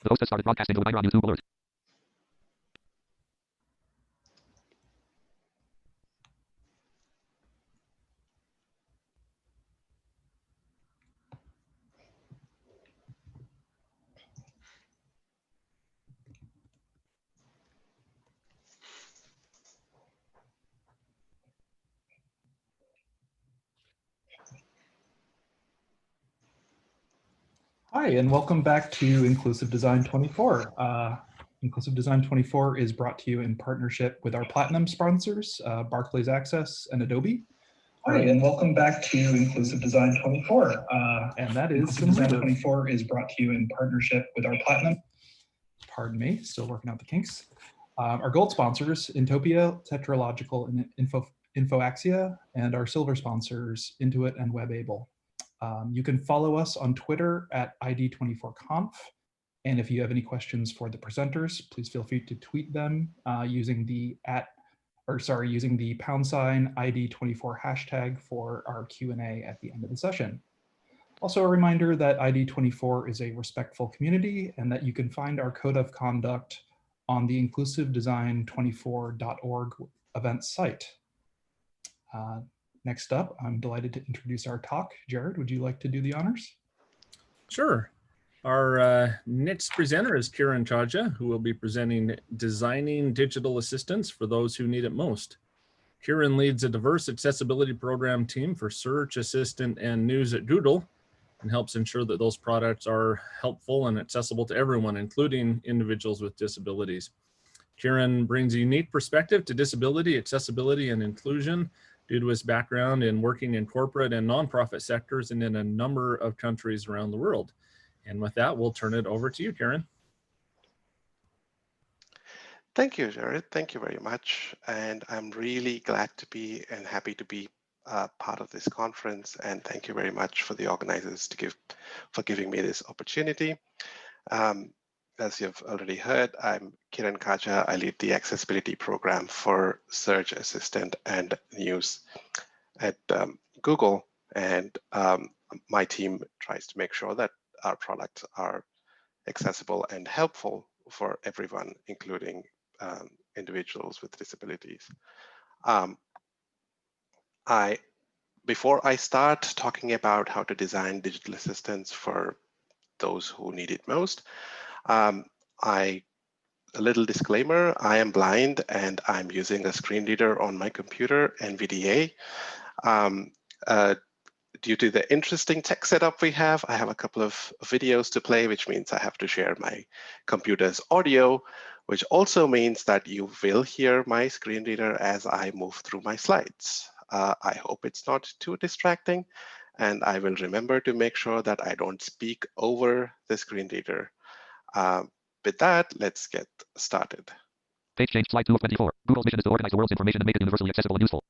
The host has started broadcasting a reminder on YouTube alert. Hi, and welcome back to Inclusive Design 24. Inclusive Design 24 is brought to you in partnership with our platinum sponsors, Barclays Access and Adobe. Hi, and welcome back to Inclusive Design 24. And that is Inclusive Design 24 is brought to you in partnership with our platinum. Pardon me, still working out the kinks. Our gold sponsors, Intopia, Tetralogical, and Infoaxia, and our silver sponsors, Intuit and WebAble. You can follow us on Twitter at ID24Conf. And if you have any questions for the presenters, please feel free to tweet them using the using the # ID24 hashtag for our Q&A at the end of the session. Also a reminder that ID24 is a respectful community and that you can find our code of conduct on the inclusivedesign24.org events site. Next up, I'm delighted to introduce our talk. Jared, would you like to do the honors? Sure. Our next presenter is Kiran Kaja, who will be presenting Designing Digital Assistants for Those Who Need It Most. Kiran leads a diverse accessibility program team for Search Assistant and News at Google and helps ensure that those products are helpful and accessible to everyone, including individuals with disabilities. Kiran brings a unique perspective to disability, accessibility, and inclusion due to his background in working in corporate and nonprofit sectors and in a number of countries around the world. And with that, we'll turn it over to you, Kiran. Thank you, Jared. Thank you very much. And I'm really glad to be and happy to be part of this conference. And thank you very much for the organizers for giving me this opportunity. As you've already heard, I'm Kiran Kaja. I lead the accessibility program for Search Assistant and News at Google. And my team tries to make sure that our products are accessible and helpful for everyone, including individuals with disabilities. Before I start talking about how to design digital assistants for those who need it most, a little disclaimer, I am blind and I'm using a screen reader on my computer, NVDA. Due to the interesting tech setup we have, I have a couple of videos to play, which means I have to share my computer's audio, which also means that you will hear my screen reader as I move through my slides. I hope it's not too distracting, and I will remember to make sure that I don't speak over the screen reader. With that, let's get started. Page change, slide 2 of 24. Google's mission is to organize the world's information and make it universally accessible and useful.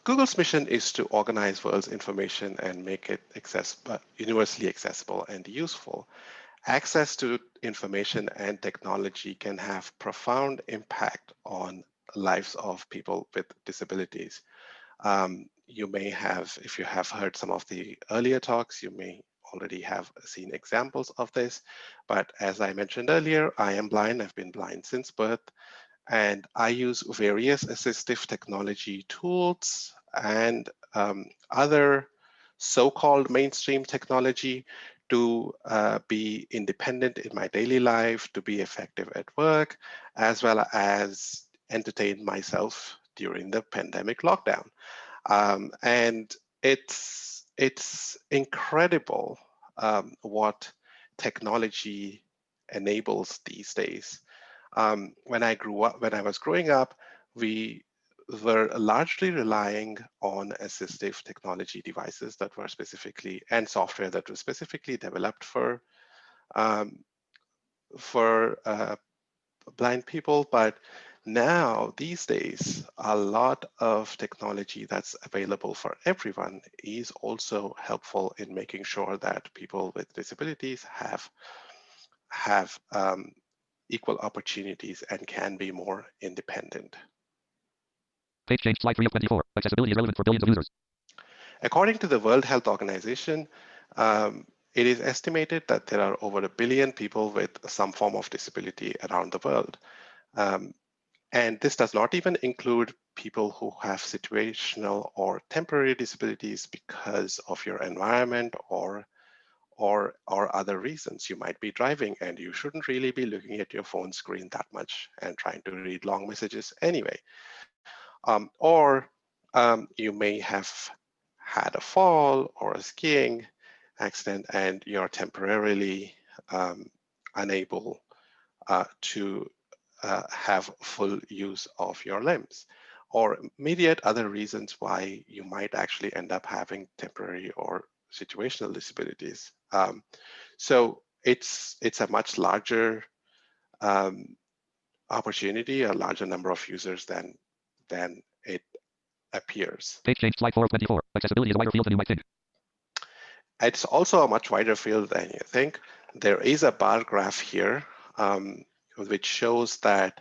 Google's mission is to organize world's information and make it universally accessible and useful. Access to information and technology can have profound impact on lives of people with disabilities. You may have, if you have heard some of the earlier talks, you may already have seen examples of this. But as I mentioned earlier, I am blind. I've been blind since birth. And I use various assistive technology tools and other so-called mainstream technology to be independent in my daily life, to be effective at work, as well as entertain myself during the pandemic lockdown. And it's incredible what technology enables these days. When I was growing up, we were largely relying on assistive technology devices that were specifically, and software that was specifically developed for blind people. But now, these days, a lot of technology that's available for everyone is also helpful in making sure that people with disabilities have equal opportunities and can be more independent. Page change, slide 3 of 24. Accessibility is relevant for billions of users. According to the World Health Organization, it is estimated that there are over 1 billion people with some form of disability around the world. And this does not even include people who have situational or temporary disabilities because of your environment or other reasons. You might be driving and you shouldn't really be looking at your phone screen that much and trying to read long messages anyway. You may have had a fall or a skiing accident and you're temporarily unable to have full use of your limbs, or myriad other reasons why you might actually end up having temporary or situational disabilities. So it's a much larger opportunity, a larger number of users than it appears. Page change, slide 4 of 24. Accessibility is a wider field than you might think. It's also a much wider field than you think. There is a bar graph here, which shows that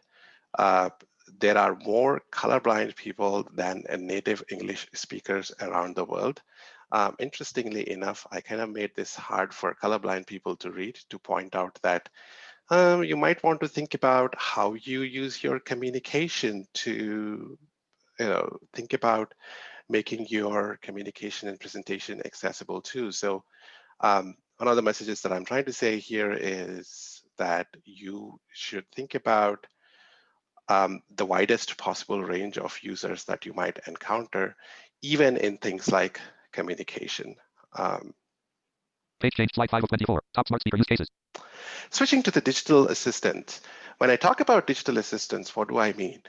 there are more colorblind people than native English speakers around the world. Interestingly enough, I kind of made this hard for colorblind people to read, to point out that you might want to think about how you use your communication to, think about making your communication and presentation accessible too. So one of the messages that I'm trying to say here is that you should think about the widest possible range of users that you might encounter, even in things like communication. Page change, slide 5 of 24. Top smart speaker use cases. Switching to the digital assistant. When I talk about digital assistants, what do I mean?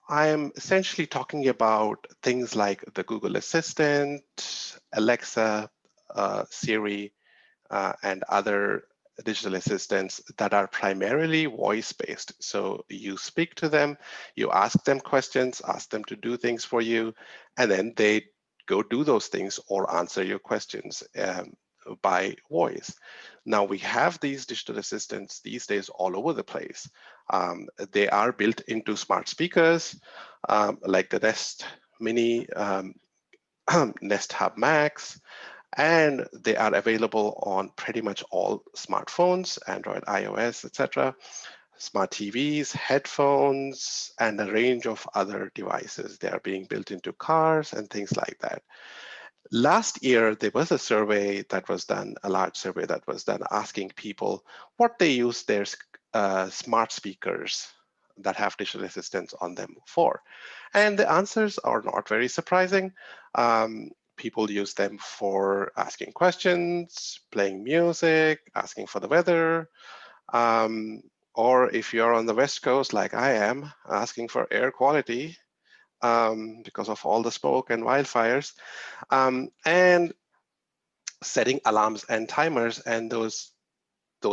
I'm essentially talking about things like the Google Assistant, Alexa, Siri, and other digital assistants that are primarily voice-based. So you speak to them, you ask them questions, ask them to do things for you, and then they go do those things or answer your questions by voice. Now we have these digital assistants these days all over the place. They are built into smart speakers like the Nest Mini, Nest Hub Max, and they are available on pretty much all smartphones, Android, iOS, etc., smart TVs, headphones, and a range of other devices. They are being built into cars and things like that. Last year, there was a survey that was done, a large survey that was done, asking people what they use their smart speakers that have digital assistants on them for. And the answers are not very surprising. People use them for asking questions, playing music, asking for the weather, or if you're on the West Coast like I am, asking for air quality because of all the smoke and wildfires, and setting alarms and timers and those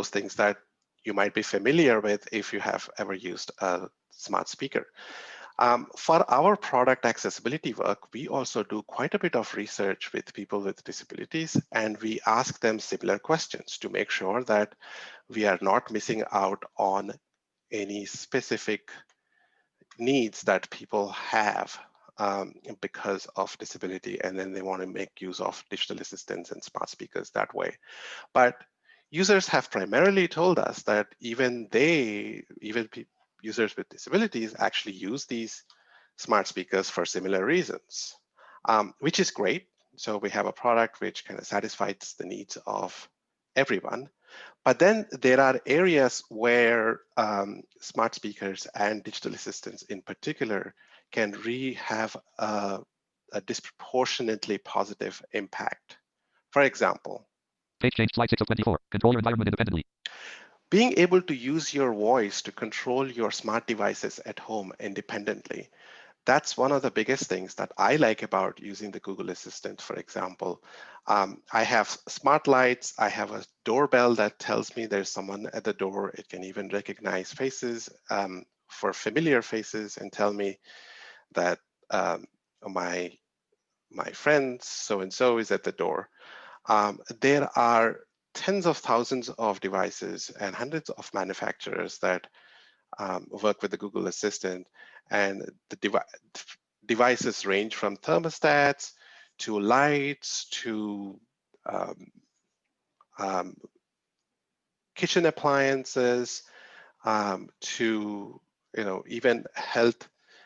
things that you might be familiar with if you have ever used a smart speaker. For our product accessibility work, we also do quite a bit of research with people with disabilities, and we ask them similar questions to make sure that we are not missing out on any specific needs that people have because of disability, and then they want to make use of digital assistants and smart speakers that way. But users have primarily told us that even users with disabilities actually use these smart speakers for similar reasons, which is great. So we have a product which kind of satisfies the needs of everyone. But then there are areas where smart speakers and digital assistants in particular can really have a disproportionately positive impact. For example, Page change, slide 6 of 24. Control your environment independently. Being able to use your voice to control your smart devices at home independently. That's one of the biggest things that I like about using the Google Assistant, for example. I have smart lights. I have a doorbell that tells me there's someone at the door. It can even recognize faces for familiar faces and tell me that my friend so-and-so is at the door. There are tens of thousands of devices and hundreds of manufacturers that work with the Google Assistant, and the devices range from thermostats to lights to kitchen appliances to even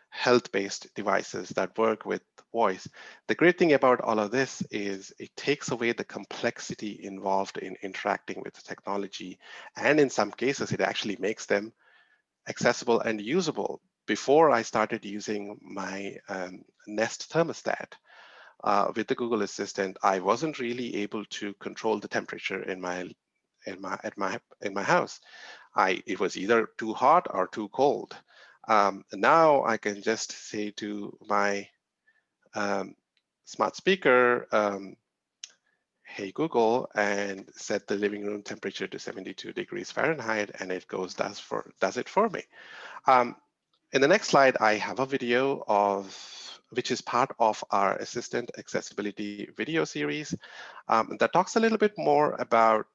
health-based devices that work with voice. The great thing about all of this is it takes away the complexity involved in interacting with the technology, and in some cases it actually makes them accessible and usable. Before I started using my Nest thermostat with the Google Assistant, I wasn't really able to control the temperature in my house. It was either too hot or too cold. Now I can just say to my smart speaker, hey Google, and set the living room temperature to 72 degrees Fahrenheit, and it does it for me. In the next slide, I have a video which is part of our Assistant Accessibility video series that talks a little bit more about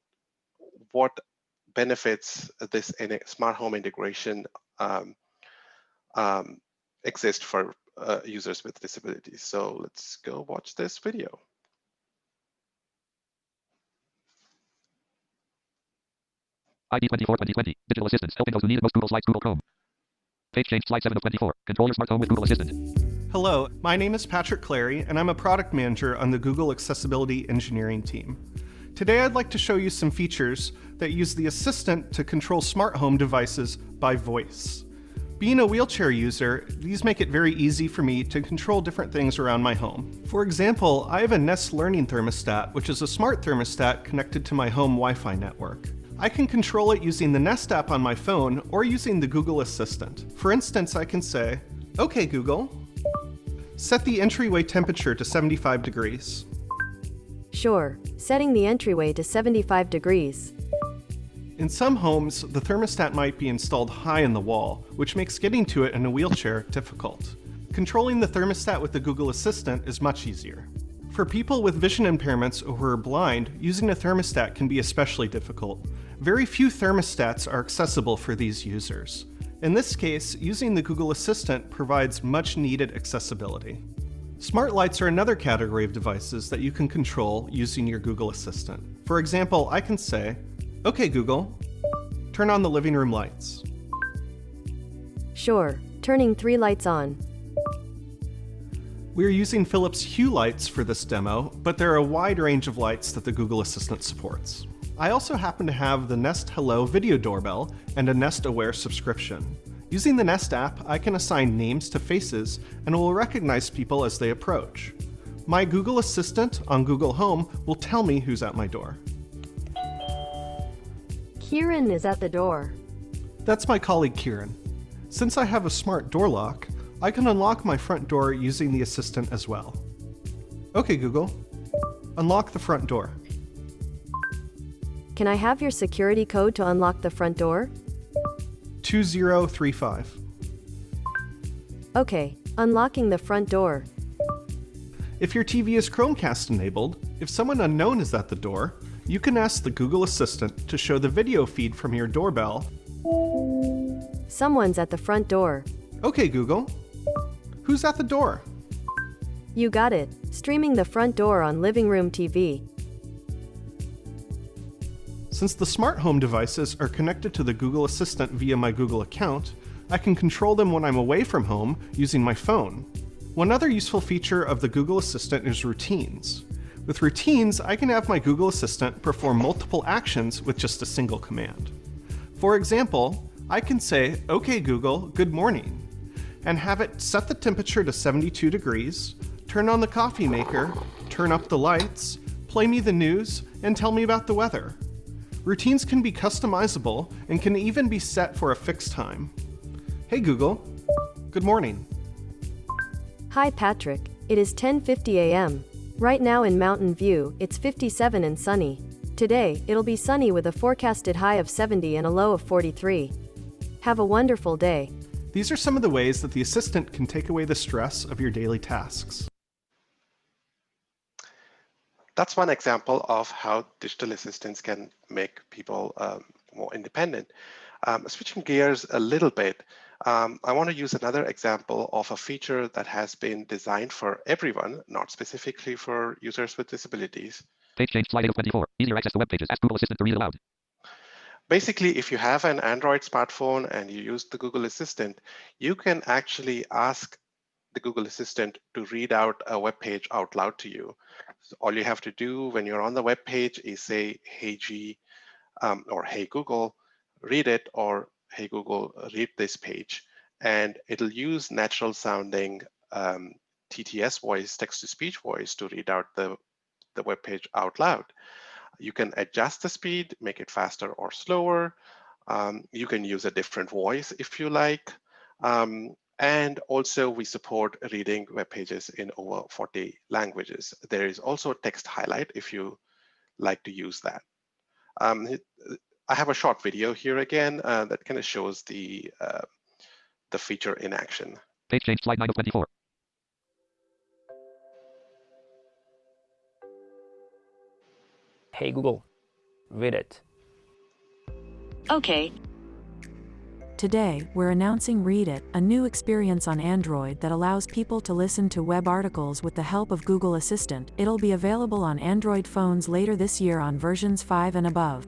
what benefits this smart home integration exist for users with disabilities. So let's go watch this video. ID 24 2020. Digital Assistants helping those who need it most. Google Slides, Google Chrome. Page change, slide 7 of 24. Control your smart home with Google Assistant. Hello, my name is Patrick Clary, and I'm a product manager on the Google Accessibility Engineering team. Today, I'd like to show you some features that use the Assistant to control smart home devices by voice. Being a wheelchair user, these make it very easy for me to control different things around my home. For example, I have a Nest Learning Thermostat, which is a smart thermostat connected to my home Wi-Fi network. I can control it using the Nest app on my phone or using the Google Assistant. For instance, I can say, "Okay, Google, set the entryway temperature to 75 degrees. Sure, setting the entryway to 75 degrees. In some homes, the thermostat might be installed high in the wall, which makes getting to it in a wheelchair difficult. Controlling the thermostat with the Google Assistant is much easier. For people with vision impairments or who are blind, using a thermostat can be especially difficult. Very few thermostats are accessible for these users. In this case, using the Google Assistant provides much needed accessibility. Smart lights are another category of devices that you can control using your Google Assistant. For example, I can say, "Okay, Google, turn on the living room lights." Sure, turning 3 lights on. We're using Philips Hue lights for this demo, but there are a wide range of lights that the Google Assistant supports. I also happen to have the Nest Hello video doorbell and a Nest Aware subscription. Using the Nest app, I can assign names to faces and it will recognize people as they approach. My Google Assistant on Google Home will tell me who's at my door. Kiran is at the door. That's my colleague Kiran. Since I have a smart door lock, I can unlock my front door using the Assistant as well. Okay, Google, unlock the front door. Can I have your security code to unlock the front door? 2035. Okay, unlocking the front door. If your TV is Chromecast enabled, if someone unknown is at the door, you can ask the Google Assistant to show the video feed from your doorbell. Someone's at the front door. Okay, Google, who's at the door? You got it, streaming the front door on living room TV. Since the smart home devices are connected to the Google Assistant via my Google account, I can control them when I'm away from home using my phone. One other useful feature of the Google Assistant is routines. With routines, I can have my Google Assistant perform multiple actions with just a single command. For example, I can say, "Okay Google, good morning," and have it set the temperature to 72 degrees, turn on the coffee maker, turn up the lights, play me the news, and tell me about the weather. Routines can be customizable and can even be set for a fixed time. Hey Google, good morning. Hi Patrick, it is 10:50 a.m. Right now in Mountain View, it's 57 and sunny. Today, it'll be sunny with a forecasted high of 70 and a low of 43. Have a wonderful day. These are some of the ways that the Assistant can take away the stress of your daily tasks. That's one example of how digital assistants can make people more independent. Switching gears a little bit, I want to use another example of a feature that has been designed for everyone, not specifically for users with disabilities. Page change slide 8 of 24. Easier access to web pages. Ask Google Assistant to read aloud. Basically, if you have an Android smartphone and you use the Google Assistant, you can actually ask the Google Assistant to read out a web page out loud to you. So all you have to do when you're on the web page is say, "Hey G," or "Hey Google, read it," or "Hey Google, read this page," and it'll use natural sounding TTS voice, text-to-speech voice, to read out the web page out loud. You can adjust the speed, make it faster or slower. You can use a different voice if you like. And also we support reading web pages in over 40 languages. There is also text highlight if you like to use that. I have a short video here again that kind of shows the feature in action. Page change slide 9 of 24. Hey Google, read it. Okay. Today, we're announcing Read It, a new experience on Android that allows people to listen to web articles with the help of Google Assistant. It'll be available on Android phones later this year on versions 5 and above.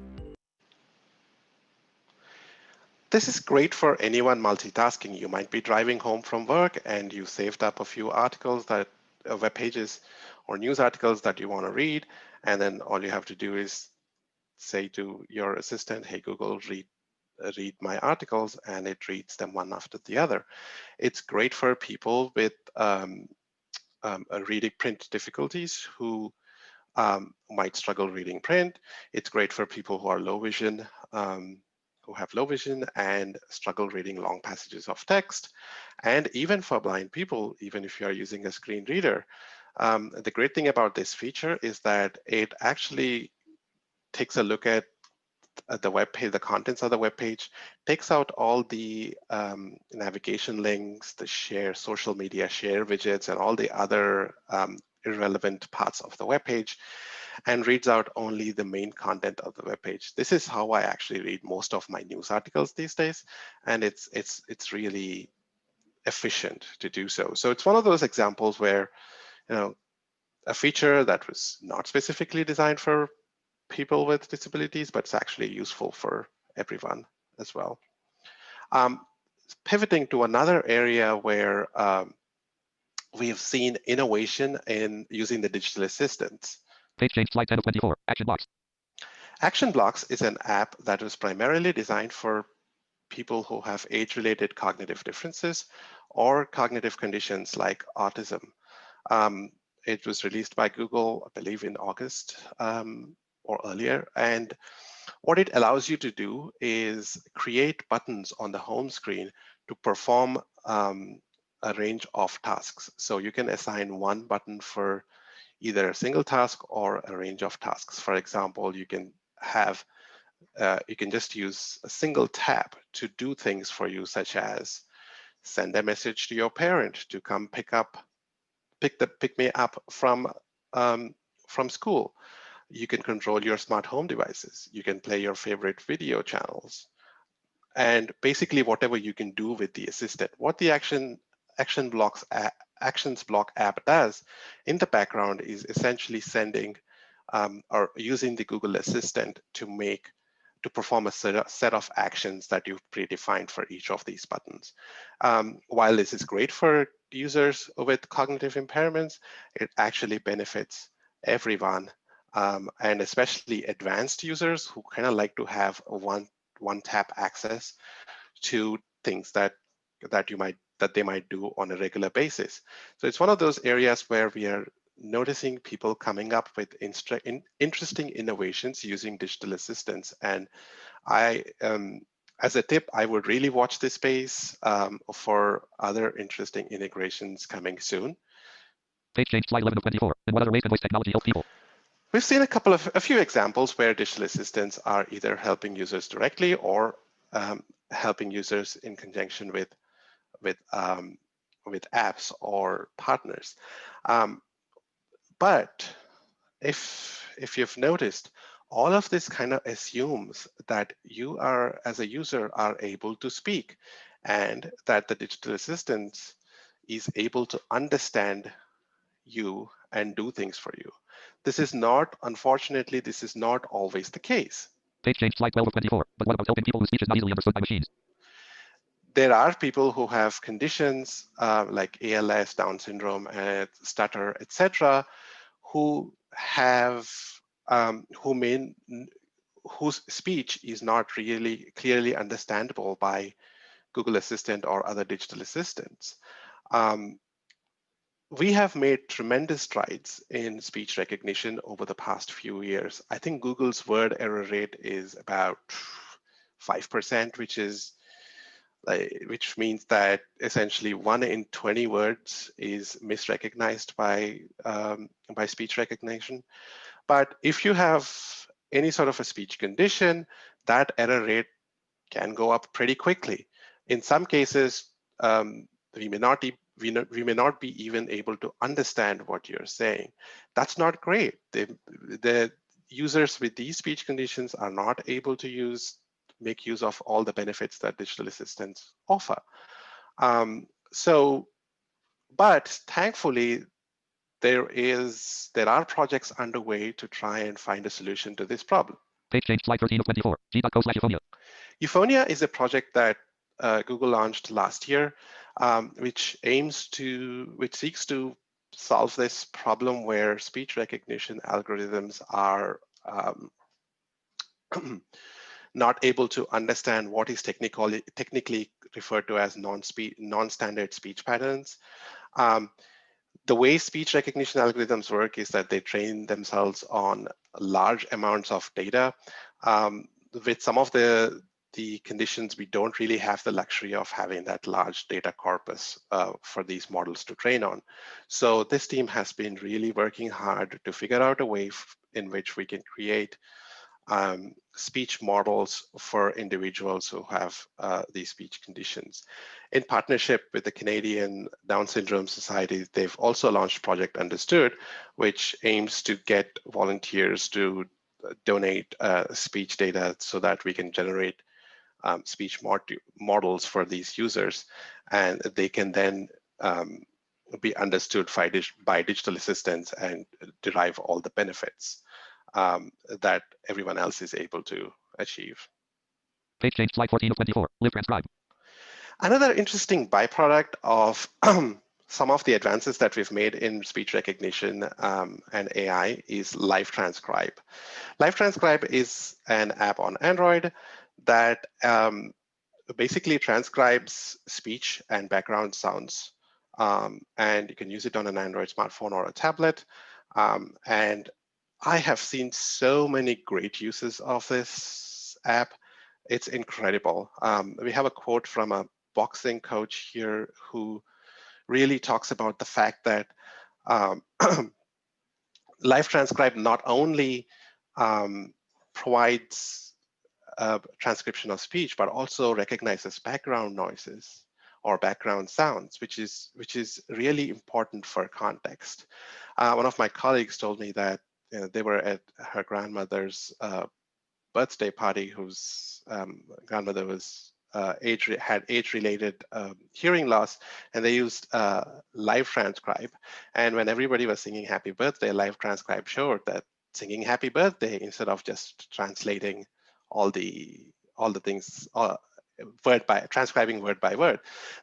This is great for anyone multitasking. You might be driving home from work and you saved up a few articles that web pages or news articles that you want to read, and then all you have to do is say to your assistant, "Hey Google, read my articles," and it reads them one after the other. It's great for people with reading print difficulties who might struggle reading print. It's great for people who are low vision, who have low vision and struggle reading long passages of text, and even for blind people, even if you are using a screen reader. The great thing about this feature is that it actually takes a look at the web page, the contents of the web page, takes out all the navigation links, the social media share widgets, and all the other irrelevant parts of the web page, and reads out only the main content of the web page. This is how I actually read most of my news articles these days, and it's really efficient to do so. So it's one of those examples where, a feature that was not specifically designed for people with disabilities, but it's actually useful for everyone as well. Pivoting to another area where we have seen innovation in using the digital assistants. Page change slide 10 of 24. Action Blocks. Action Blocks is an app that was primarily designed for people who have age-related cognitive differences or cognitive conditions like autism. It was released by Google, I believe, in August or earlier. And what it allows you to do is create buttons on the home screen to perform a range of tasks. So you can assign one button for either a single task or a range of tasks. For example, you can have you can just use a single tap to do things for you, such as send a message to your parent to come pick me up from school. You can control your smart home devices. You can play your favorite video channels, and basically whatever you can do with the assistant. What the Actions Block app does in the background is essentially sending or using the Google Assistant to perform a set of actions that you've predefined for each of these buttons. While this is great for users with cognitive impairments, it actually benefits everyone, and especially advanced users who kind of like to have a one-tap access to things that they might do on a regular basis. So it's one of those areas where we are noticing people coming up with interesting innovations using digital assistants. And as a tip, I would really watch this space for other interesting integrations coming soon. Page change slide 11 of 24. And what other ways can voice technology help people? We've seen a few examples where digital assistants are either helping users directly or helping users in conjunction with apps or partners. But if you've noticed, all of this kind of assumes that you are, as a user, are able to speak, and that the digital assistant is able to understand you and do things for you. Unfortunately, this is not always the case. Page change slide 12 of 24. But what about helping people whose speech is not easily understood by machines? There are people who have conditions like ALS, Down syndrome, stutter, etc., who have whose speech is not really clearly understandable by Google Assistant or other digital assistants. We have made tremendous strides in speech recognition over the past few years. I think Google's word error rate is about 5%, which means that essentially 1 in 20 words is misrecognized by speech recognition. But if you have any sort of a speech condition, that error rate can go up pretty quickly. In some cases, we may not be even able to understand what you're saying. That's not great. The users with these speech conditions are not able to make use of all the benefits that digital assistants offer. But thankfully, there are projects underway to try and find a solution to this problem. Page change slide 13 of 24. G.co/Euphonia. Euphonia is a project that Google launched last year, which seeks to solve this problem where speech recognition algorithms are not able to understand what is technically referred to as non-standard speech patterns. The way speech recognition algorithms work is that they train themselves on large amounts of data. With some of the conditions, we don't really have the luxury of having that large data corpus for these models to train on. So this team has been really working hard to figure out a way in which we can create speech models for individuals who have these speech conditions. In partnership with the Canadian Down Syndrome Society, they've also launched Project Understood, which aims to get volunteers to donate speech data so that we can generate speech models for these users, and they can then be understood by digital assistants and derive all the benefits that everyone else is able to achieve. Page change slide 14 of 24. Live transcribe. Another interesting byproduct of some of the advances that we've made in speech recognition and AI is Live Transcribe. Live Transcribe is an app on Android that basically transcribes speech and background sounds. And you can use it on an Android smartphone or a tablet. And I have seen so many great uses of this app. It's incredible. We have a quote from a boxing coach here who really talks about the fact that Live Transcribe not only provides transcription of speech, but also recognizes background noises or background sounds, which is really important for context. One of my colleagues told me that they were at her grandmother's birthday party, whose grandmother was had age-related hearing loss, and they used Live Transcribe. And when everybody was singing "Happy Birthday," Live Transcribe showed that singing "Happy Birthday" instead of just translating all the things transcribing word by word.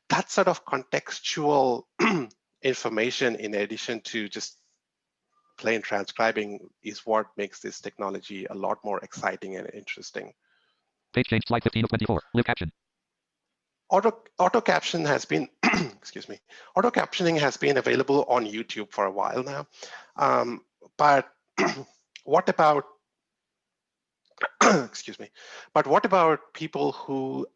That sort of contextual information, in addition to just plain transcribing, is what makes this technology a lot more exciting and interesting. Page change slide 15 of 24. Live caption. Auto caption has been, excuse me, auto captioning has been available on YouTube for a while now. But what about, excuse me, but what about people who,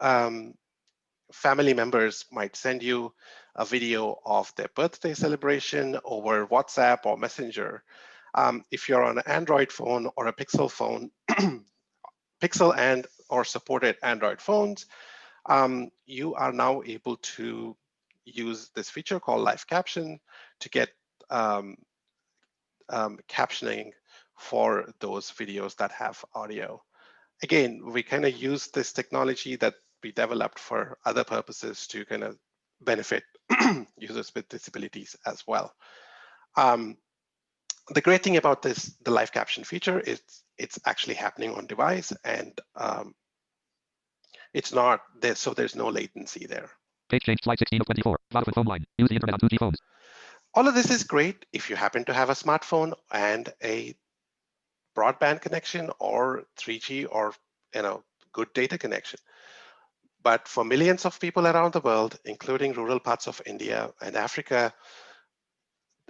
family members might send you a video of their birthday celebration over WhatsApp or Messenger? If you're on an Android phone or a Pixel phone, Pixel and or supported Android phones, you are now able to use this feature called Live Caption to get captioning for those videos that have audio. Again, we kind of use this technology that we developed for other purposes to kind of benefit users with disabilities as well. The great thing about this, the live caption feature, is it's actually happening on device, and it's not there, so there's no latency there. Page change slide 16 of 24. Vodafone phone line. Use the internet on 2G phones. All of this is great if you happen to have a smartphone and a broadband connection or 3G or good data connection. But for millions of people around the world, including rural parts of India and Africa,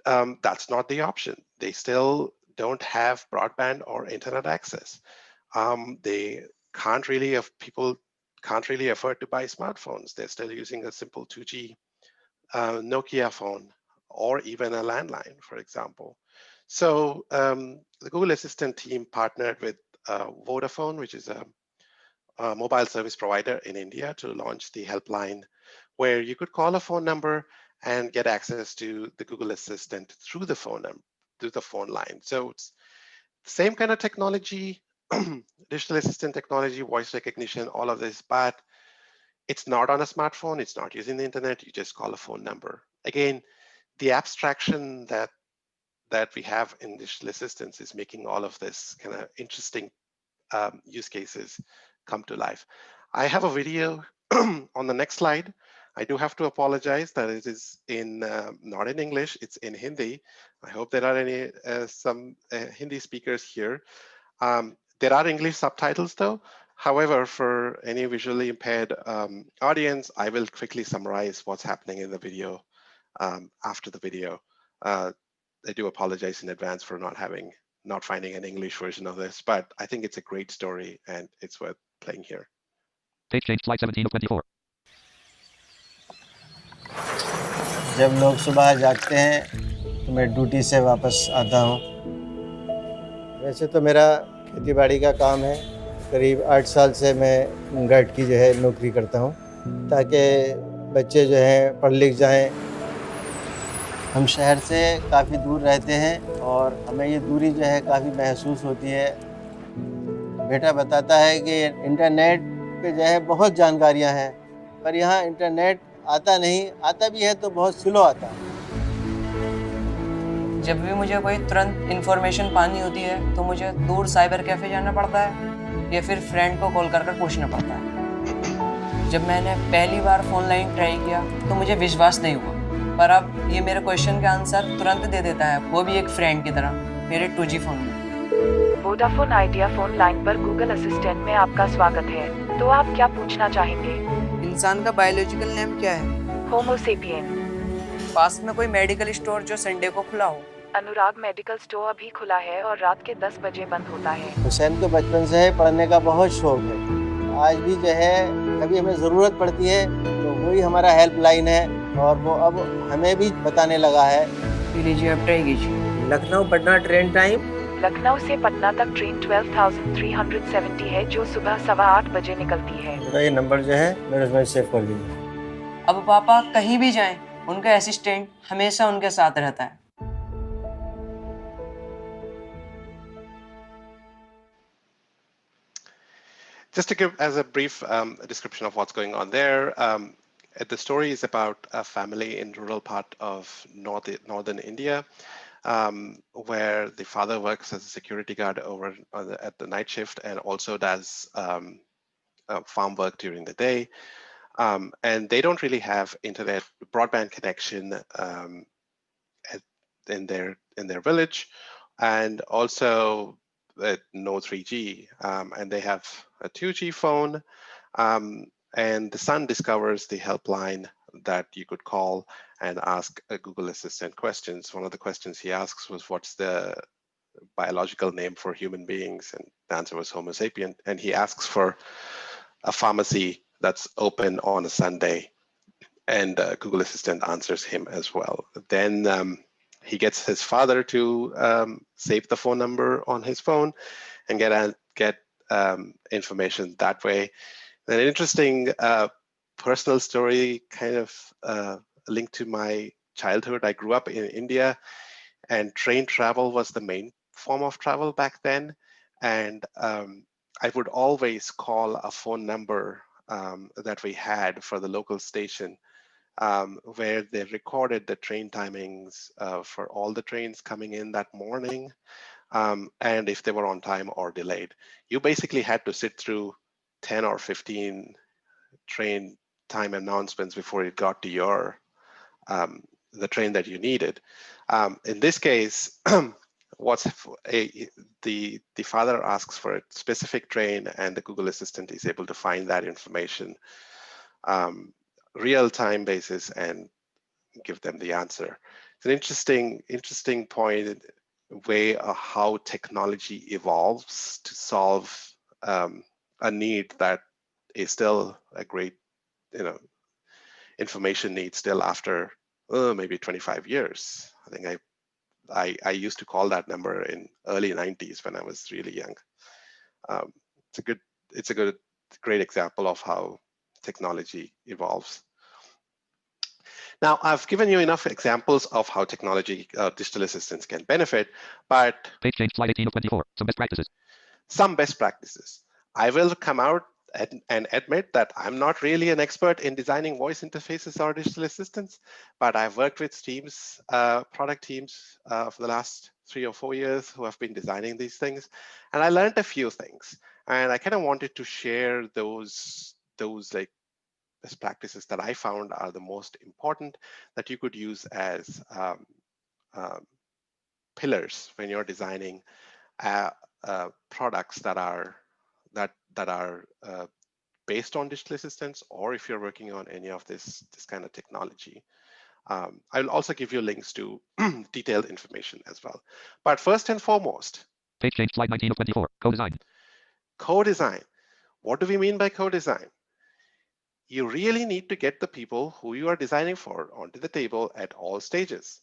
that's not the option. They still don't have broadband or internet access. They can't really, people can't really afford to buy smartphones. They're still using a simple 2G Nokia phone or even a landline, for example. So the Google Assistant team partnered with Vodafone, which is a mobile service provider in India, to launch the helpline where you could call a phone number and get access to the Google Assistant through the phone line. So it's the same kind of technology, digital assistant technology, voice recognition, all of this, but it's not on a smartphone. It's not using the internet. You just call a phone number. Again, the abstraction that we have in digital assistants is making all of this kind of interesting use cases come to life. I have a video on the next slide. I do have to apologize that it is in not in English, it's in Hindi. I hope there are any some Hindi speakers here. There are English subtitles though. However, for any visually impaired audience, I will quickly summarize what's happening in the video after the video. I do apologize in advance for not finding an English version of this, but I think it's a great story and it's worth playing here. Page change slide 17 of 24. जब लोग सुबह जागते हैं तो मैं duty से वापस आता हूँ। वैसे तो मेरा खेतीबाड़ी का काम है। करीब 8 साल से मैं गाइड की नौकरी करता हूँ ताकि बच्चे पढ़ लिख जाएं। हम शहर से काफ़ी दूर रहते हैं और हमें ये दूरी काफ़ी महसूस होती है। बेटा बताता है कि इंटरनेट पे बहुत जानकारियाँ हैं, पर यहाँ इंटरनेट आता नहीं, आता भी है तो बहुत स्लो आता है। जब भी मुझे कोई तुरंत इन्फॉर्मेशन पानी होती है तो मुझे दूर साइबर कैफ़े जाना पड़ता है या फिर फ्रेंड को कॉल कर पूछना पड़ता है। जब मैंने पहली बार फ़ोन लाइन ट्राई किया तो मुझे विश्वास नहीं हुआ, पर अब ये मेरे क्वेश्चन का आंसर तुरंत दे देता है, वो भी एक फ्रेंड की तरह मेरे 2G फ़ोन में। वोडाफोन आइडिया फ़ोन लाइन पर गूगल असिस्टेंट में आपका स्वागत है। तो आप क्या पूछना चाहेंगे? इंसान का बायोलॉजिकल नेम क्या है? होमो सेपियन। पास में कोई मेडिकल स्टोर जो संडे को खुला हो? अनुराग मेडिकल स्टोर अभी खुला है और रात के 10 बजे बंद होता है। हुसैन को बचपन से पढ़ने का बहुत शौक है। आज भी कभी हमें ज़रूरत पड़ती है तो वही हमारा हेल्पलाइन है और वो अब हमें भी बताने लगा है। लीजिए आप ट्राई कीजिए। Lucknow Patna train time? लखनऊ से पटना तक ट्रेन 12,370 है जो सुबह 8:15 बजे निकलती है। मेरा ये नंबर मेरे उसमें सेव कर लीजिए। अब पापा कहीं भी जाएं, उनका असिस्टेंट हमेशा उनके साथ रहता है। Just to give as a brief description of what's going on there, the story is about a family in rural part of northern India, where the father works as a security guard over at the night shift and also does farm work during the day. And they don't really have internet broadband connection in their village, and also no 3G, and they have a 2G phone. And the son discovers the helpline that you could call and ask a Google Assistant questions. One of the questions he asks was, what's the biological name for human beings? And the answer was Homo sapien. And he asks for a pharmacy that's open on a Sunday. And Google Assistant answers him as well. Then he gets his father to save the phone number on his phone and get information that way. An interesting personal story, kind of linked to my childhood. I grew up in India, and train travel was the main form of travel back then. And I would always call a phone number that we had for the local station where they recorded the train timings for all the trains coming in that morning, and if they were on time or delayed. You basically had to sit through 10 or 15 train time announcements before it got to your the train that you needed. In this case, the father asks for a specific train, and the Google Assistant is able to find that information real-time basis and give them the answer. It's an interesting point, way of how technology evolves to solve a need that is still a great, information need still after maybe 25 years. I think I used to call that number in early 90s when I was really young. It's a great example of how technology evolves. Now, I've given you enough examples of how technology, digital assistants can benefit, but Page change, slide 18 of 24. Some best practices. Some best practices. I will come out and admit that I'm not really an expert in designing voice interfaces or digital assistants, but I've worked with teams, product teams for the last 3 or 4 years who have been designing these things. And I learned a few things, and I kind of wanted to share those like best practices that I found are the most important that you could use as pillars when you're designing products that are based on digital assistants, or if you're working on any of this kind of technology. I'll also give you links to detailed information as well. But first and foremost, page change, slide 19 of 24. Co-design. Co-design. What do we mean by co-design? You really need to get the people who you are designing for onto the table at all stages.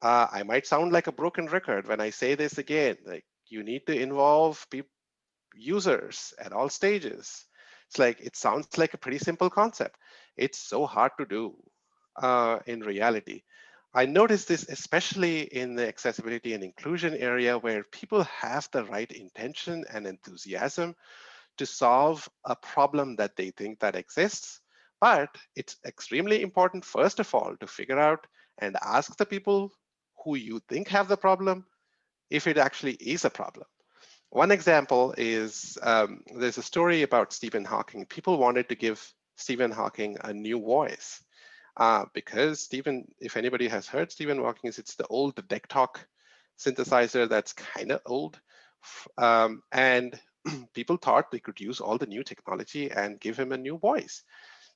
I might sound like a broken record when I say this again. Like, you need to involve users at all stages. It sounds like a pretty simple concept. It's so hard to do in reality. I noticed this especially in the accessibility and inclusion area, where people have the right intention and enthusiasm to solve a problem that they think that exists. But it's extremely important, first of all, to figure out and ask the people who you think have the problem if it actually is a problem. One example is there's a story about Stephen Hawking. People wanted to give Stephen Hawking a new voice because Stephen, if anybody has heard Stephen Hawking, it's the old Dectalk synthesizer that's kind of old. And people thought they could use all the new technology and give him a new voice.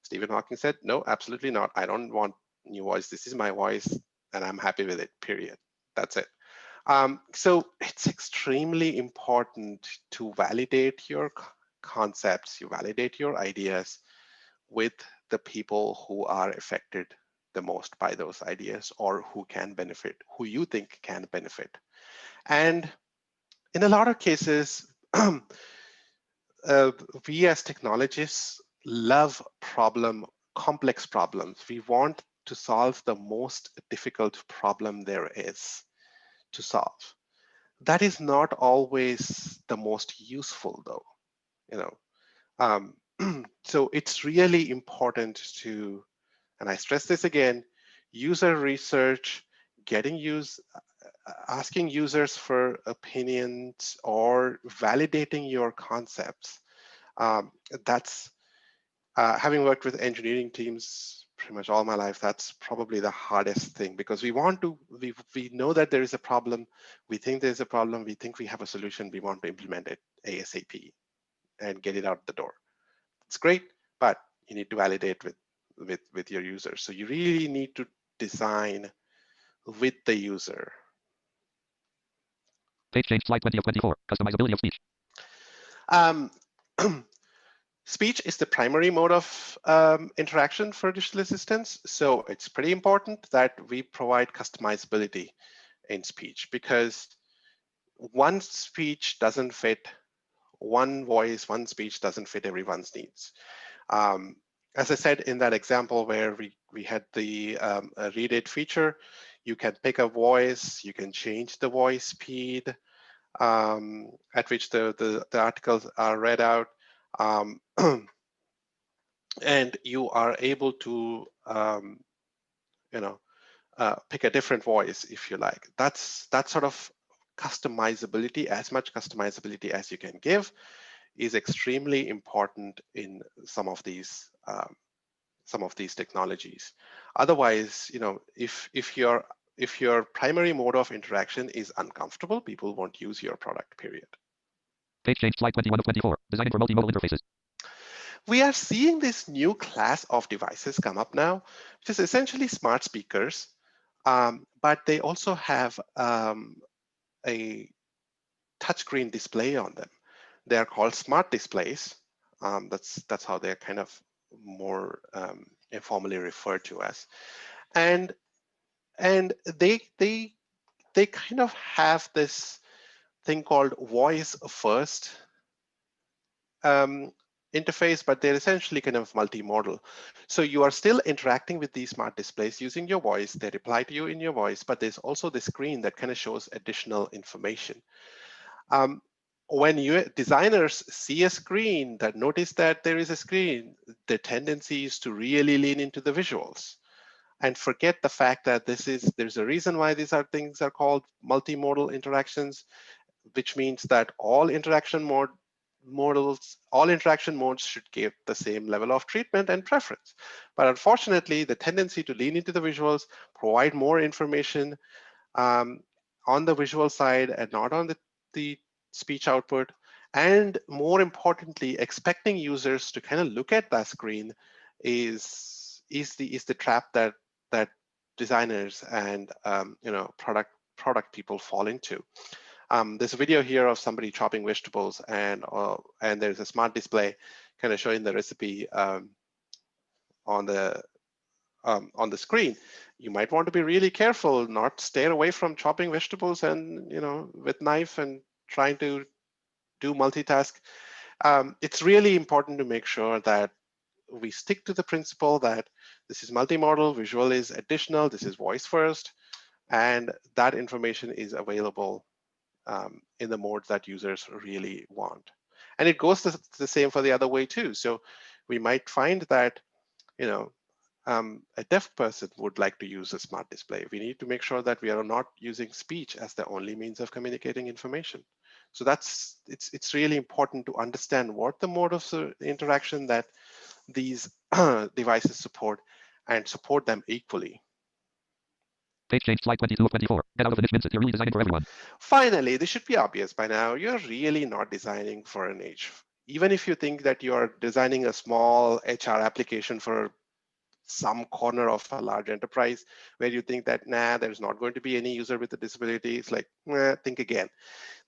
Stephen Hawking said, no, absolutely not. I don't want new voice. This is my voice and I'm happy with it, period. That's it. So it's extremely important to validate your concepts, you validate your ideas with the people who are affected the most by those ideas, or who can benefit, who you think can benefit. And in a lot of cases, we as technologists love complex problems. We want to solve the most difficult problem there is to solve. That is not always the most useful, though. So it's really important to, and I stress this again, user research, asking users for opinions or validating your concepts. That's having worked with engineering teams pretty much all my life, that's probably the hardest thing, because we know that there is a problem, we think there's a problem, we think we have a solution, we want to implement it ASAP and get it out the door. It's great, but you need to validate with your users. So you really need to design with the user. Page change, slide 20 of 24. Customizability of speech. Speech is the primary mode of interaction for digital assistants. So it's pretty important that we provide customizability in speech, because one speech doesn't fit, one voice, one speech doesn't fit everyone's needs. As I said in that example where we had the read it feature, you can pick a voice, you can change the voice speed at which the articles are read out. And you are able to pick a different voice if you like. That's sort of customizability, as much customizability as you can give, is extremely important in some of these technologies. Otherwise, if your primary mode of interaction is uncomfortable, people won't use your product, period. Page change, slide 21 of 24. Designing for multimodal interfaces. We are seeing this new class of devices come up now, which is essentially smart speakers, but they also have a touchscreen display on them. They are called smart displays. That's how they're kind of more informally referred to as, and they kind of have this thing called voice first interface, but they're essentially kind of multimodal. So you are still interacting with these smart displays using your voice. They reply to you in your voice, but there's also the screen that kind of shows additional information. When designers see a screen, that notice that there is a screen, the tendency is to really lean into the visuals and forget the fact that there's a reason why these things are called multimodal interactions, which means that all interaction modes should give the same level of treatment and preference. But unfortunately, the tendency to lean into the visuals, provide more information on the visual side and not on the speech output, and more importantly, expecting users to kind of look at that screen is the trap that designers and product people fall into. There's a video here of somebody chopping vegetables, and there's a smart display kind of showing the recipe on the screen. You might want to be really careful, not stare away from chopping vegetables and with knife and trying to do multitask. It's really important to make sure that we stick to the principle that this is multimodal, visual is additional, this is voice first, and that information is available in the modes that users really want. And it goes the same for the other way too. So we might find that a deaf person would like to use a smart display. We need to make sure that we are not using speech as the only means of communicating information. So it's really important to understand what the mode of interaction that these devices support, and support them equally. Page change, slide 22 of 24. Get out of the niche mince. You're really designing for everyone. Finally, this should be obvious by now. You're really not designing for a niche. Even if you think that you are designing a small HR application for some corner of a large enterprise where you think that, nah, there's not going to be any user with a disability, it's like, think again.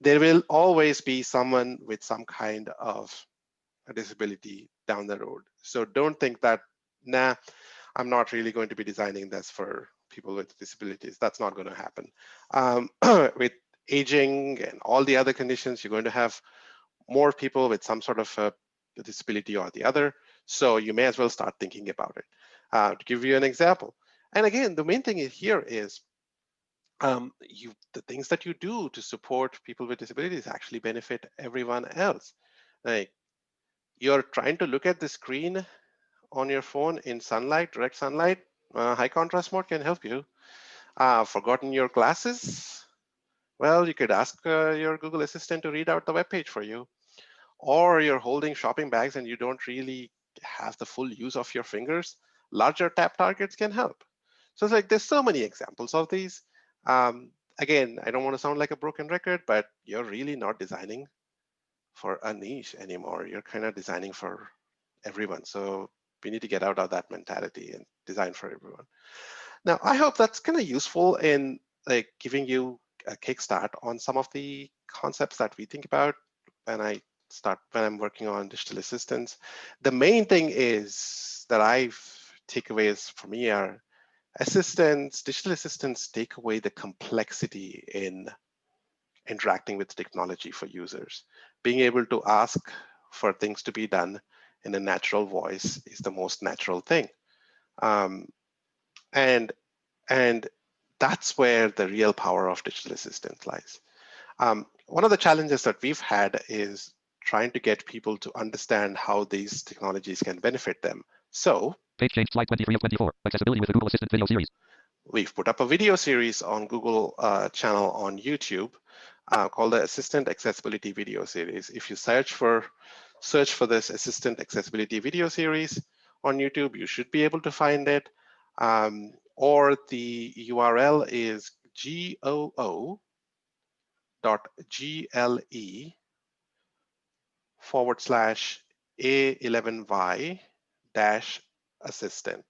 There will always be someone with some kind of a disability down the road. So don't think that, nah, I'm not really going to be designing this for people with disabilities. That's not going to happen. With aging and all the other conditions, you're going to have more people with some sort of a disability or the other. So you may as well start thinking about it. To give you an example, and again, the main thing here is the things that you do to support people with disabilities actually benefit everyone else. Like, you're trying to look at the screen on your phone in sunlight, direct sunlight, high contrast mode can help you. Forgotten your glasses? Well, you could ask your Google Assistant to read out the web page for you. Or you're holding shopping bags and you don't really have the full use of your fingers. Larger tap targets can help. So it's like, there's so many examples of these. Again, I don't want to sound like a broken record, but you're really not designing for a niche anymore. You're kind of designing for everyone. So we need to get out of that mentality and design for everyone. Now, I hope that's kind of useful in like giving you a kickstart on some of the concepts that we think about when I'm working on digital assistants. The main thing is that takeaways for me are digital assistants take away the complexity in interacting with technology for users. Being able to ask for things to be done in a natural voice is the most natural thing. And that's where the real power of digital assistants lies. One of the challenges that we've had is trying to get people to understand how these technologies can benefit them. So Page change slide 23 of 24. Accessibility with the Google Assistant video series. We've put up a video series on Google channel on YouTube called the Assistant Accessibility Video Series. If you search for this Assistant Accessibility Video Series on YouTube, you should be able to find it. Or the URL is goo.gle/A11Y-assistant.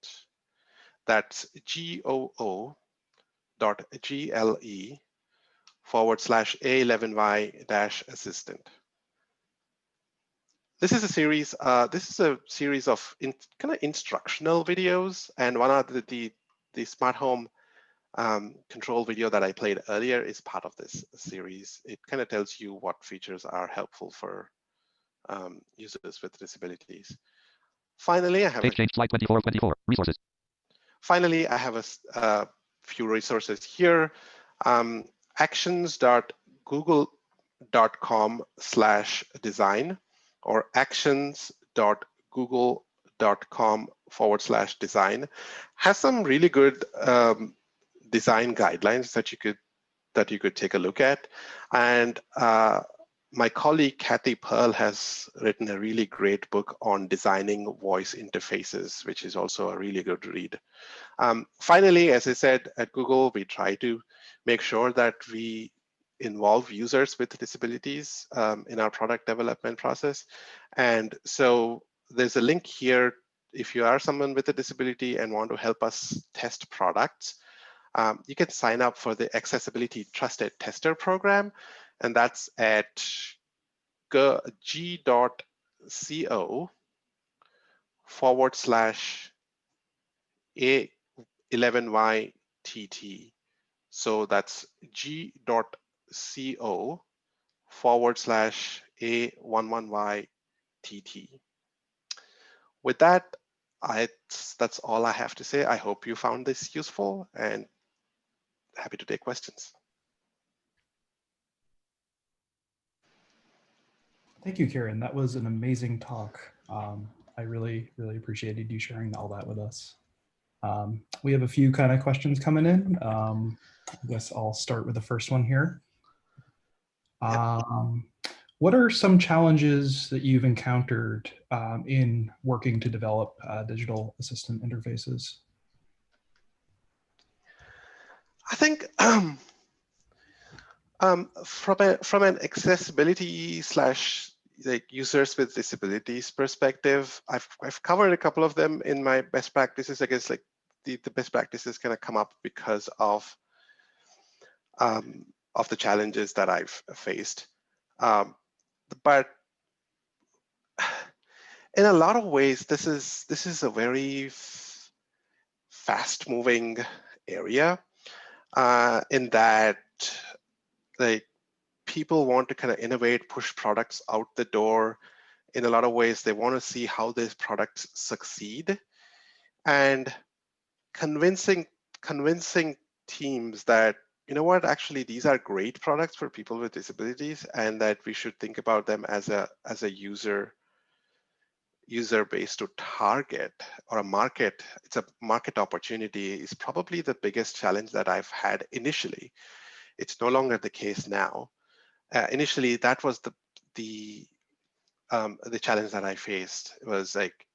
That's goo.gle/A11Y-assistant. This is a series. Of kind of instructional videos, and one of the smart home control video that I played earlier is part of this series. It kind of tells you what features are helpful for users with disabilities. Finally, I have Page change slide 24 of 24. Resources. Finally, I have a few resources here. Actions.google.com/design or actions.google.com/design has some really good design guidelines that you could take a look at. And my colleague Kathy Pearl has written a really great book on designing voice interfaces, which is also a really good read. Finally, as I said, at Google, we try to make sure that we involve users with disabilities in our product development process. And so there's a link here. If you are someone with a disability and want to help us test products, you can sign up for the Accessibility Trusted Tester program. And that's at g.co/A11YTT. So that's g.co/A11YTT. With that, that's all I have to say. I hope you found this useful and happy to take questions. Thank you, Kiran. That was an amazing talk. I really, really appreciated you sharing all that with us. We have a few kind of questions coming in. I guess I'll start with the first one here. What are some challenges that you've encountered in working to develop digital assistant interfaces? I think from an accessibility / like users with disabilities perspective, I've covered a couple of them in my best practices. I guess like the best practices kind of come up because of the challenges that I've faced. But in a lot of ways, this is a very fast-moving area in that like people want to kind of innovate, push products out the door. In a lot of ways, they want to see how these products succeed, and convincing teams that, you know what, actually these are great products for people with disabilities, and that we should think about them as a user base to target, or a market. It's a market opportunity is probably the biggest challenge that I've had initially. It's no longer the case now. Initially, that was the challenge that I faced. It was like,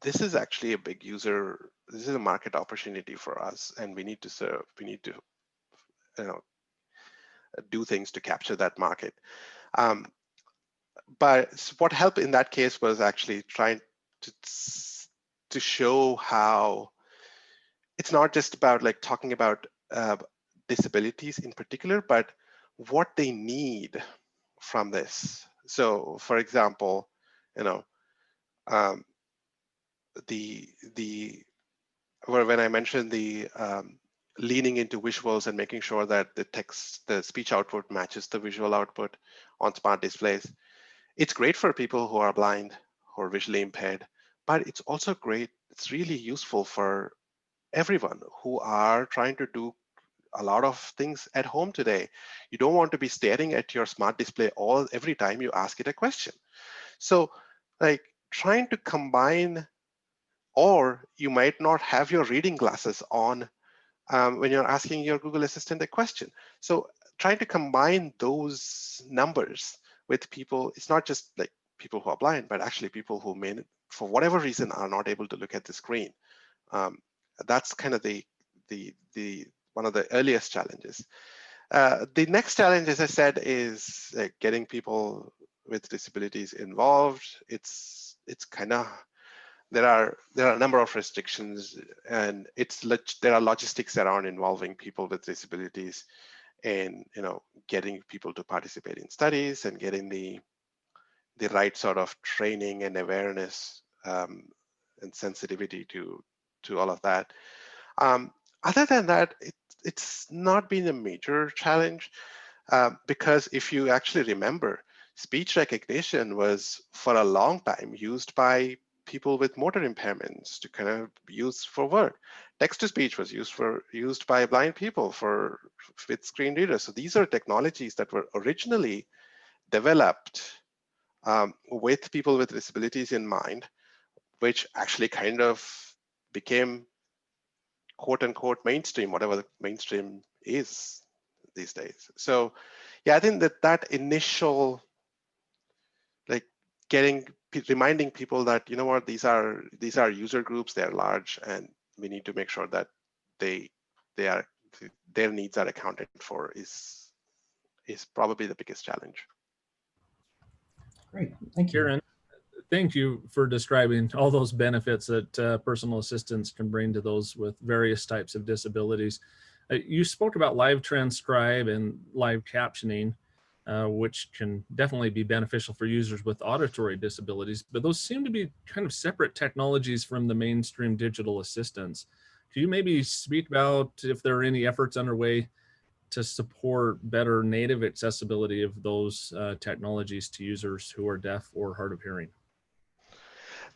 this is actually a big user. This is a market opportunity for us, and we need to serve. We need to, do things to capture that market. But what helped in that case was actually trying to show how it's not just about like talking about disabilities in particular, but what they need from this. So, for example, when I mentioned the leaning into visuals and making sure that the speech output matches the visual output on smart displays, it's great for people who are blind or visually impaired, but it's also great. It's really useful for everyone who are trying to do a lot of things at home today. You don't want to be staring at your smart display every time you ask it a question. So like trying to combine or you might not have your reading glasses on when you're asking your Google Assistant a question. So trying to combine those numbers with people, it's not just like people who are blind, but actually people who may, for whatever reason, are not able to look at the screen. That's kind of the one of the earliest challenges. The next challenge, as I said, is getting people with disabilities involved. It's kind of, there are a number of restrictions, and there are logistics around involving people with disabilities, and getting people to participate in studies and getting the right sort of training and awareness and sensitivity to all of that. Other than that, it's not been a major challenge because if you actually remember, speech recognition was for a long time used by people with motor impairments to kind of use for work. Text-to-speech was used by blind people with screen readers. So these are technologies that were originally developed with people with disabilities in mind, which actually kind of became quote unquote mainstream, whatever the mainstream is these days. So yeah, I think that initial, like reminding people that, you know what, these are user groups, they're large, and we need to make sure that their needs are accounted for is probably the biggest challenge. Great, thank you. Kiran, thank you for describing all those benefits that personal assistants can bring to those with various types of disabilities. You spoke about live transcribe and live captioning, which can definitely be beneficial for users with auditory disabilities, but those seem to be kind of separate technologies from the mainstream digital assistants. Could you maybe speak about if there are any efforts underway to support better native accessibility of those technologies to users who are deaf or hard of hearing?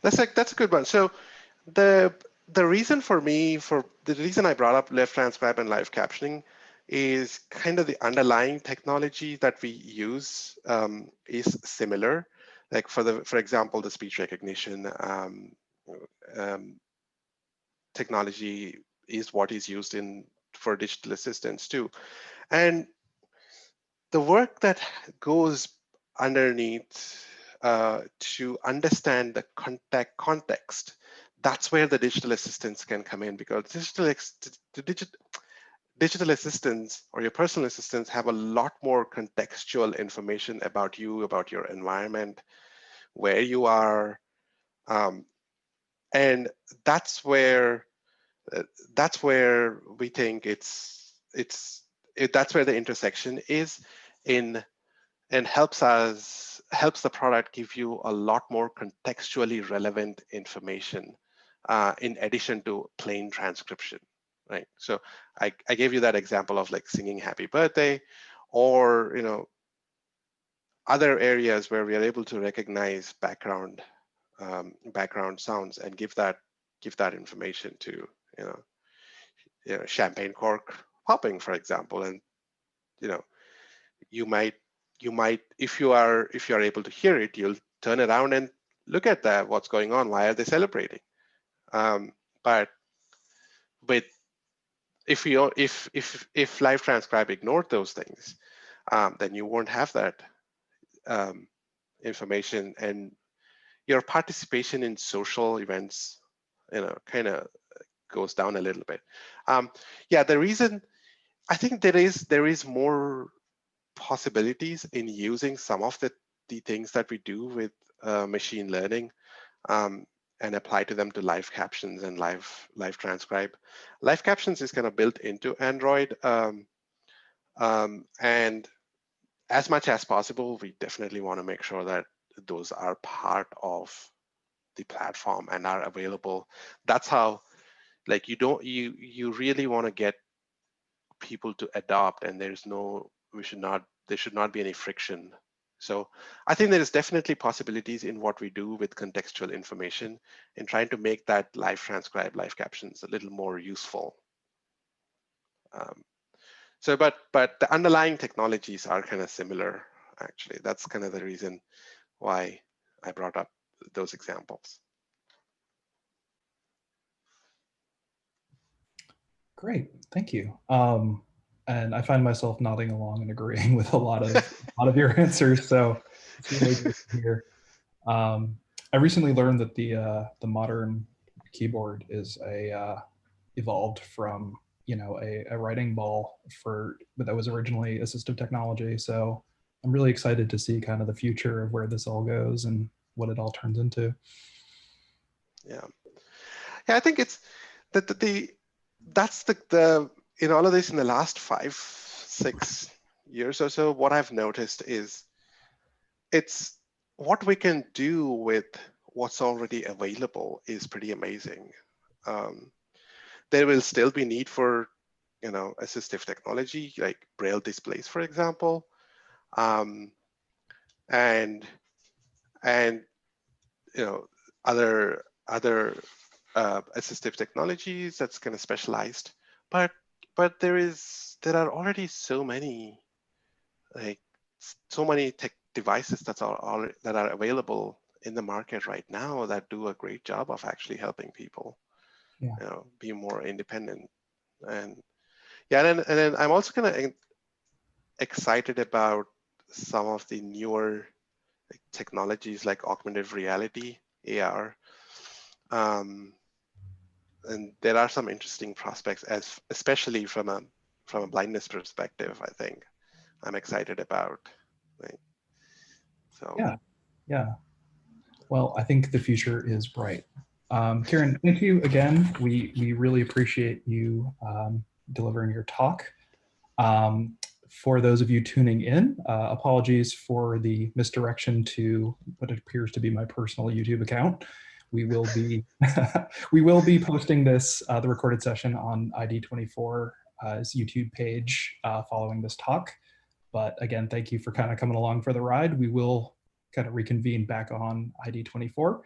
That's a good one. So the reason the reason I brought up live transcribe and live captioning is kind of the underlying technology that we use is similar. Like for example, the speech recognition technology is what is used for digital assistants too. And the work that goes underneath to understand the context, that's where the digital assistants can come in, because digital assistants or your personal assistants have a lot more contextual information about you, about your environment, where you are, and that's where we think that's where the intersection is and helps the product give you a lot more contextually relevant information in addition to plain transcription, right? So I gave you that example of like singing happy birthday, or other areas where we are able to recognize background sounds and give that information to champagne cork popping, for example. And you might if you are able to hear it, you'll turn around and look at that, what's going on, why are they celebrating? But if live transcribe ignored those things, then you won't have that information, and your participation in social events kind of goes down a little bit. Yeah, the reason I think there is more possibilities in using some of the things that we do with machine learning and apply to them to live captions and live transcribe. Live captions is kind of built into Android, and as much as possible, we definitely want to make sure that those are part of the platform and are available. That's how, like, you really want to get people to adopt, and there should not be any friction. So I think there is definitely possibilities in what we do with contextual information and trying to make that live transcribe, live captions a little more useful. But the underlying technologies are kind of similar, actually. That's kind of the reason why I brought up those examples. Great, thank you. And I find myself nodding along and agreeing with a lot of your answers. So it's really great to hear. I recently learned that the modern keyboard is evolved from a writing ball that was originally assistive technology. So I'm really excited to see kind of the future of where this all goes and what it all turns into. Yeah, I think it's that's the in all of this in the last 5-6 years or so. What I've noticed is it's what we can do with what's already available is pretty amazing. There will still be need for assistive technology like braille displays, for example, and other assistive technologies that's kind of specialized, but there are already so many tech devices that are available in the market right now that do a great job of actually helping people be more independent. And then I'm also kind of excited about some of the newer technologies like augmented reality, AR. And there are some interesting prospects, especially from a blindness perspective. I think I'm excited about. So yeah. Well, I think the future is bright. Kiran, thank you again. We really appreciate you delivering your talk. For those of you tuning in, apologies for the misdirection to what appears to be my personal YouTube account. We will be posting this the recorded session on ID24's YouTube page following this talk. But again, thank you for kind of coming along for the ride. We will kind of reconvene back on ID24.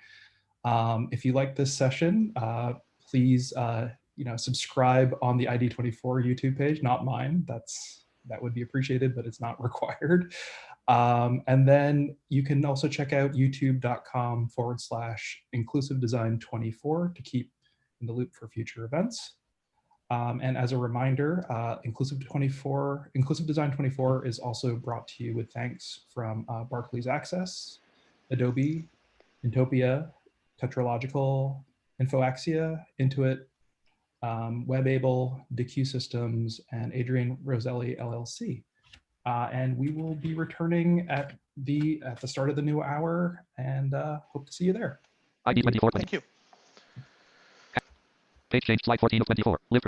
If you like this session, please subscribe on the ID24 YouTube page, not mine. That would be appreciated, but it's not required. And then you can also check out youtube.com/inclusivedesign24 to keep in the loop for future events. And as a reminder, Inclusive Design 24 is also brought to you with thanks from Barclays Access, Adobe, Intopia, Tetralogical, Infoaxia, Intuit, WebAble, DeQ Systems, and Adrian Roselli LLC. And we will be returning at the start of the new hour, and hope to see you there. ID 24. Thank you. Page change slide 14 of 24. Live